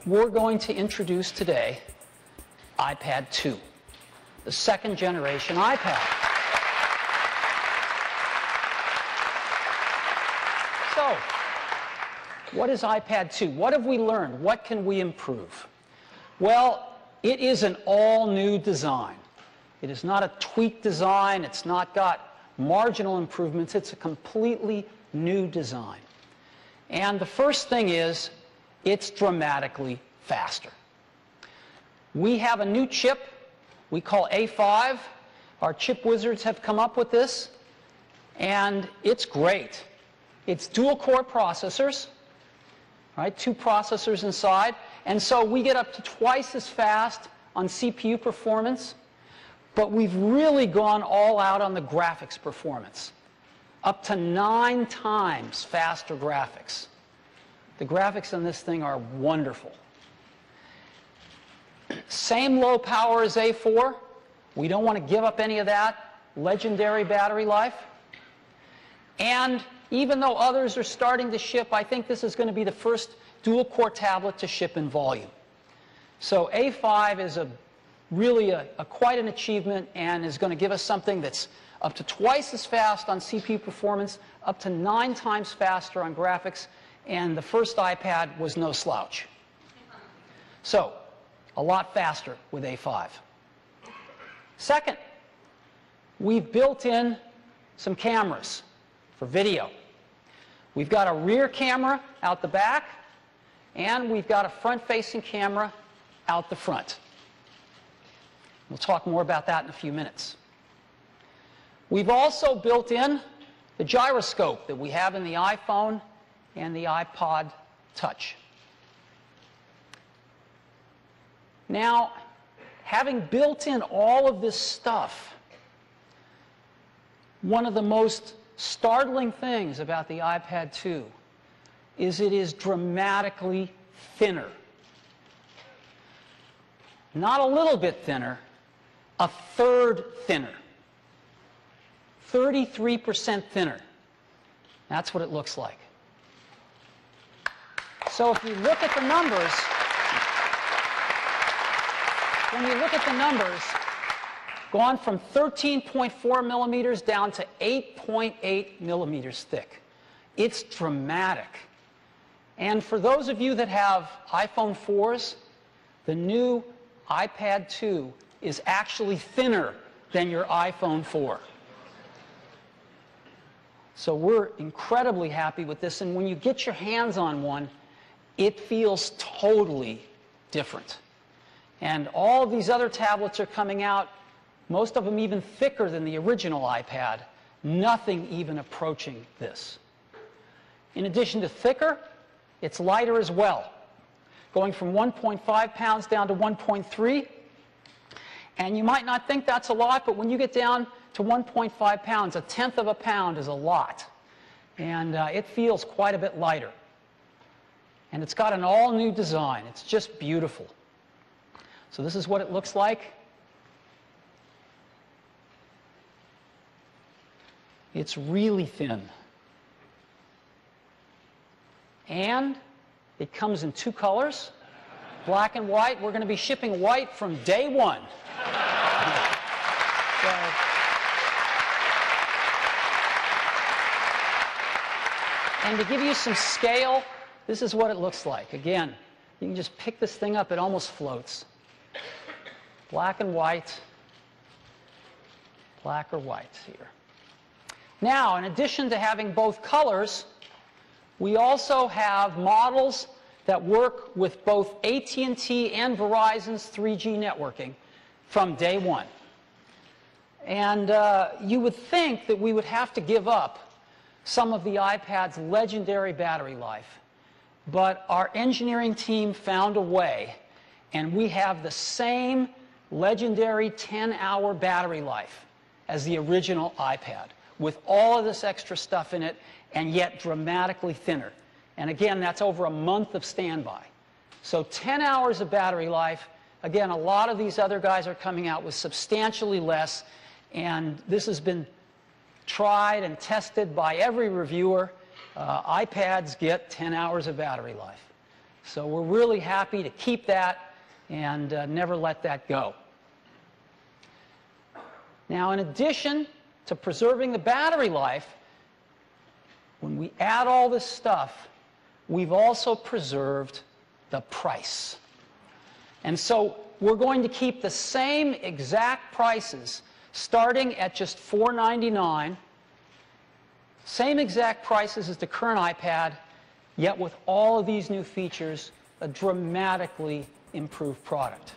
we're going to introduce today iPad 2, the second generation iPad. So, what is iPad 2? What have we learned? What can we improve? Well, it is an all-new design. It is not a tweaked design. It's not got marginal improvements. It's a completely new design. And the first thing is, it's dramatically faster. We have a new chip we call A5. Our chip wizards have come up with this, and it's great. It's dual-core processors, right? 2 processors inside, and so we get up to twice as fast on CPU performance, but we've really gone all out on the graphics performance. Up to 9 times faster graphics. The graphics on this thing are wonderful. Same low power as A4. We don't want to give up any of that legendary battery life. And even though others are starting to ship, I think this is going to be the first dual-core tablet to ship in volume. So A5 is really quite an achievement and is going to give us something that's up to twice as fast on CPU performance, up to 9 times faster on graphics, and the first iPad was no slouch. So, a lot faster with A5. Second, we've built in some cameras for video. We've got a rear camera out the back, and we've got a front-facing camera out the front. We'll talk more about that in a few minutes. We've also built in the gyroscope that we have in the iPhone and the iPod Touch. Now, having built in all of this stuff, one of the most startling things about the iPad 2 is it is dramatically thinner. Not a little bit thinner, a third thinner. 33% thinner. That's what it looks like. So if you look at the numbers, when you look at the numbers, gone from 13.4 millimeters down to 8.8 millimeters thick. It's dramatic. And for those of you that have iPhone 4s, the new iPad 2 is actually thinner than your iPhone 4. So we're incredibly happy with this, and when you get your hands on one, it feels totally different. And all of these other tablets are coming out, most of them even thicker than the original iPad, nothing even approaching this. In addition to thicker, it's lighter as well, going from 1.5 pounds down to 1.3. And you might not think that's a lot, but when you get down to 1.5 pounds, 1/10 of a pound is a lot. And it feels quite a bit lighter. And it's got an all-new design. It's just beautiful. So this is what it looks like. It's really thin. And it comes in 2 colors, black and white. We're going to be shipping white from day 1. And to give you some scale, this is what it looks like. Again, you can just pick this thing up. It almost floats. Black and white. Black or white here. Now, in addition to having both colors, we also have models that work with both AT&T and Verizon's 3G networking from day 1. And you would think that we would have to give up some of the iPad's legendary battery life. But our engineering team found a way, and we have the same legendary 10-hour battery life as the original iPad, with all of this extra stuff in it, and yet dramatically thinner. And again, that's over a month of standby. So 10 hours of battery life. Again, a lot of these other guys are coming out with substantially less, and this has been tried and tested by every reviewer. iPads get 10 hours of battery life. So we're really happy to keep that and never let that go. Now, in addition to preserving the battery life, when we add all this stuff, we've also preserved the price. And so we're going to keep the same exact prices starting at just $4.99, same exact prices as the current iPad, yet with all of these new features, a dramatically improved product.